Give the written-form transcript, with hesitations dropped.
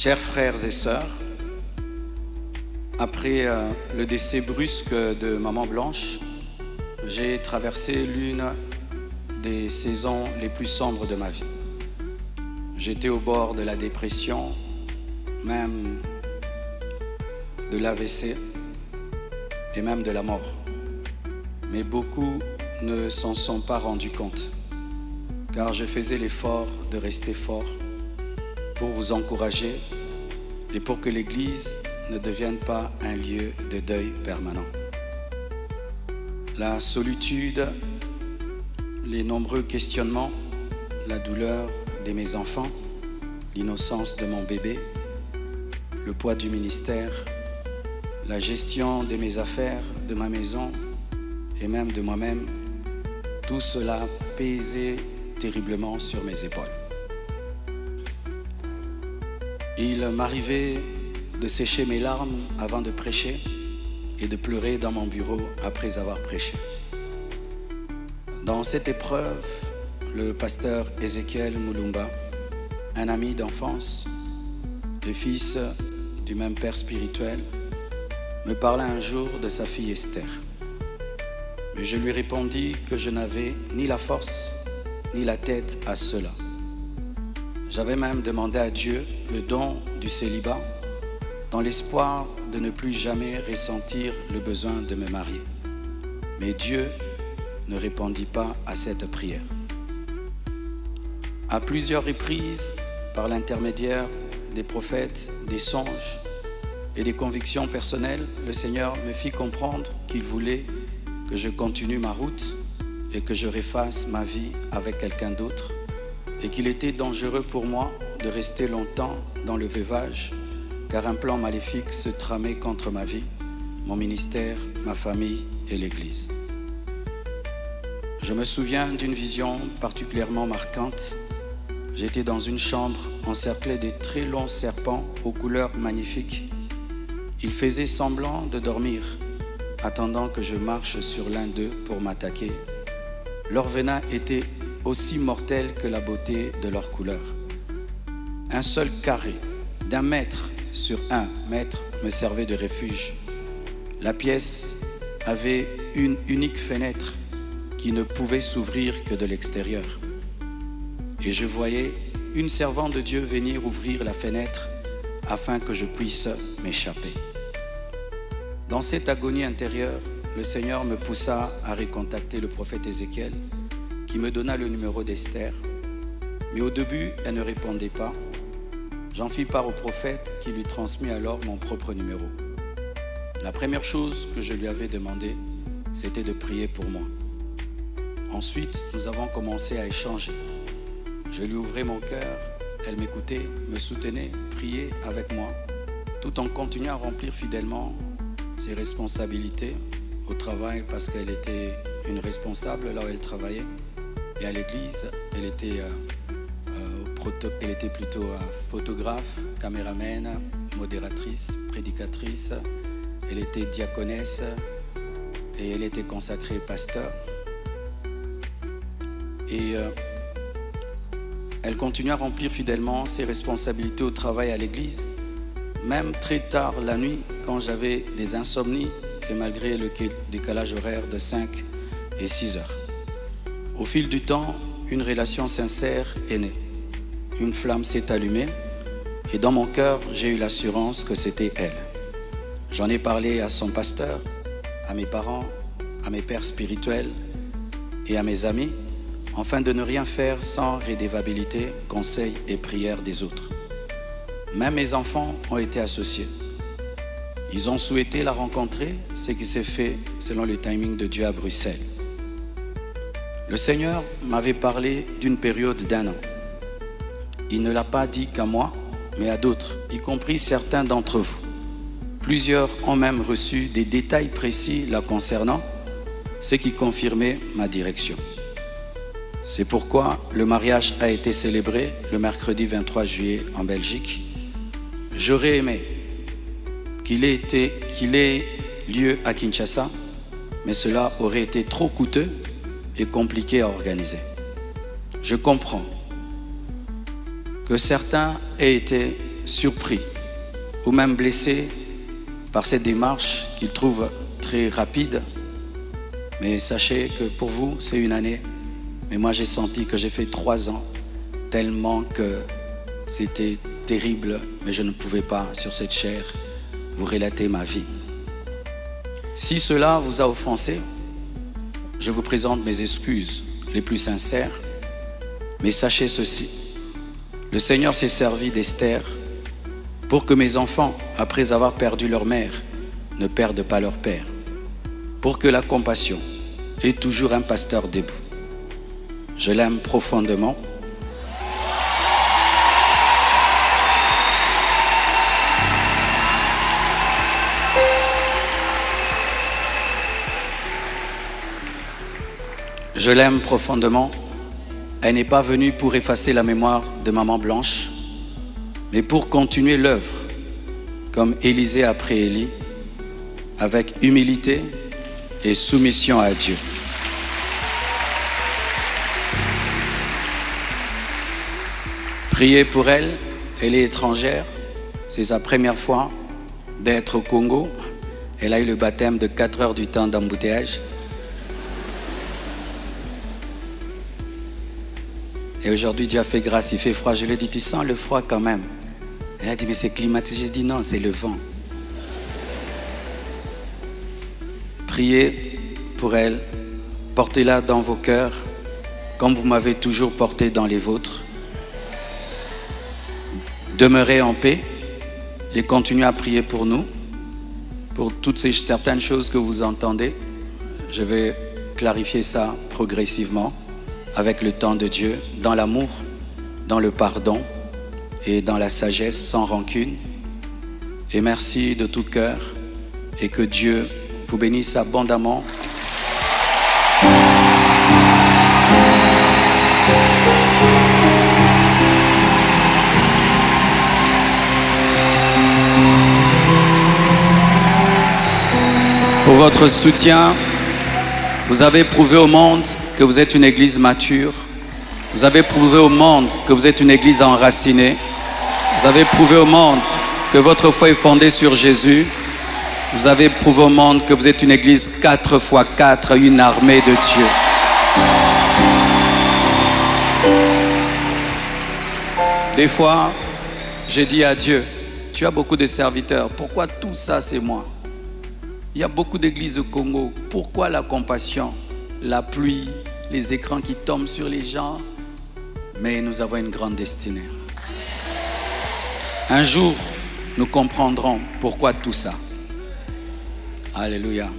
Chers frères et sœurs, après le décès brusque de Maman Blanche, j'ai traversé l'une des saisons les plus sombres de ma vie. J'étais au bord de la dépression, même de l'AVC et même de la mort. Mais beaucoup ne s'en sont pas rendus compte, car je faisais l'effort de rester fort pour vous encourager et pour que l'Église ne devienne pas un lieu de deuil permanent. La solitude, les nombreux questionnements, la douleur de mes enfants, l'innocence de mon bébé, le poids du ministère, la gestion de mes affaires, de ma maison et même de moi-même, tout cela pesait terriblement sur mes épaules. Il m'arrivait de sécher mes larmes avant de prêcher et de pleurer dans mon bureau après avoir prêché. Dans cette épreuve, le pasteur Ézéchiel Moulumba, un ami d'enfance et fils du même père spirituel, me parla un jour de sa fille Esther. Mais je lui répondis que je n'avais ni la force ni la tête à cela. J'avais même demandé à Dieu le don du célibat dans l'espoir de ne plus jamais ressentir le besoin de me marier. Mais Dieu ne répondit pas à cette prière. À plusieurs reprises, par l'intermédiaire des prophètes, des songes et des convictions personnelles, le Seigneur me fit comprendre qu'il voulait que je continue ma route et que je refasse ma vie avec quelqu'un d'autre, et qu'il était dangereux pour moi de rester longtemps dans le veuvage, car un plan maléfique se tramait contre ma vie, mon ministère, ma famille et l'Église. Je me souviens d'une vision particulièrement marquante. J'étais dans une chambre encerclée de très longs serpents aux couleurs magnifiques. Ils faisaient semblant de dormir, attendant que je marche sur l'un d'eux pour m'attaquer. Leur venin était aussi mortel que la beauté de leur couleur. Un seul carré d'1 mètre sur 1 mètre me servait de refuge. La pièce avait une unique fenêtre qui ne pouvait s'ouvrir que de l'extérieur. Et je voyais une servante de Dieu venir ouvrir la fenêtre afin que je puisse m'échapper. Dans cette agonie intérieure, le Seigneur me poussa à recontacter le prophète Ézéchiel, qui me donna le numéro d'Esther. Mais au début, elle ne répondait pas. J'en fis part au prophète qui lui transmit alors mon propre numéro. La première chose que je lui avais demandé, c'était de prier pour moi. Ensuite, nous avons commencé à échanger. Je lui ouvrais mon cœur, elle m'écoutait, me soutenait, priait avec moi, tout en continuant à remplir fidèlement ses responsabilités au travail, parce qu'elle était une responsable là où elle travaillait. Et à l'église, elle était plutôt photographe, caméraman, modératrice, prédicatrice. Elle était diaconesse et elle était consacrée pasteur. Et elle continue à remplir fidèlement ses responsabilités au travail à l'église, même très tard la nuit quand j'avais des insomnies et malgré le décalage horaire de 5 et 6 heures. Au fil du temps, une relation sincère est née. Une flamme s'est allumée et dans mon cœur, j'ai eu l'assurance que c'était elle. J'en ai parlé à son pasteur, à mes parents, à mes pères spirituels et à mes amis, afin de ne rien faire sans redevabilité, conseils et prières des autres. Même mes enfants ont été associés. Ils ont souhaité la rencontrer, ce qui s'est fait selon le timing de Dieu à Bruxelles. Le Seigneur m'avait parlé d'une période d'1 an. Il ne l'a pas dit qu'à moi, mais à d'autres, y compris certains d'entre vous. Plusieurs ont même reçu des détails précis la concernant, ce qui confirmait ma direction. C'est pourquoi le mariage a été célébré le mercredi 23 juillet en Belgique. J'aurais aimé qu'il ait lieu à Kinshasa, mais cela aurait été trop coûteux et compliqué à organiser. Je comprends que certains aient été surpris ou même blessé par cette démarche qu'ils trouvent très rapide. Mais sachez que pour vous, c'est une année. Mais moi, j'ai senti que j'ai fait 3 ans, tellement que c'était terrible, mais je ne pouvais pas, sur cette chair, vous relater ma vie. Si cela vous a offensé, je vous présente mes excuses les plus sincères. Mais sachez ceci, le Seigneur s'est servi d'Esther pour que mes enfants, après avoir perdu leur mère, ne perdent pas leur père. Pour que la compassion ait toujours un pasteur debout. Je l'aime profondément. Je l'aime profondément. Elle n'est pas venue pour effacer la mémoire de Maman Blanche, mais pour continuer l'œuvre, comme Élisée après Élie, avec humilité et soumission à Dieu. Priez pour elle, elle est étrangère, c'est sa première fois d'être au Congo. Elle a eu le baptême de 4 heures du temps d'embouteillage. Et aujourd'hui, Dieu a fait grâce, il fait froid. Je lui ai dit, tu sens le froid quand même? Elle a dit, mais c'est climatisé. J'ai dit, non, c'est le vent. Priez pour elle, portez-la dans vos cœurs, comme vous m'avez toujours porté dans les vôtres. Demeurez en paix et continuez à prier pour nous, pour toutes ces certaines choses que vous entendez. Je vais clarifier ça progressivement, avec le temps de Dieu, dans l'amour, dans le pardon et dans la sagesse, sans rancune. Et merci de tout cœur et que Dieu vous bénisse abondamment. Pour votre soutien, vous avez prouvé au monde que vous êtes une église mature. Vous avez prouvé au monde que vous êtes une église enracinée. Vous avez prouvé au monde que votre foi est fondée sur Jésus. Vous avez prouvé au monde que vous êtes une église 4x4, une armée de Dieu. Des fois, j'ai dit à Dieu, tu as beaucoup de serviteurs, pourquoi tout ça c'est moi? Il y a beaucoup d'églises au Congo, pourquoi la compassion, la pluie, les écrans qui tombent sur les gens? Mais nous avons une grande destinée. Un jour, nous comprendrons pourquoi tout ça. Alléluia.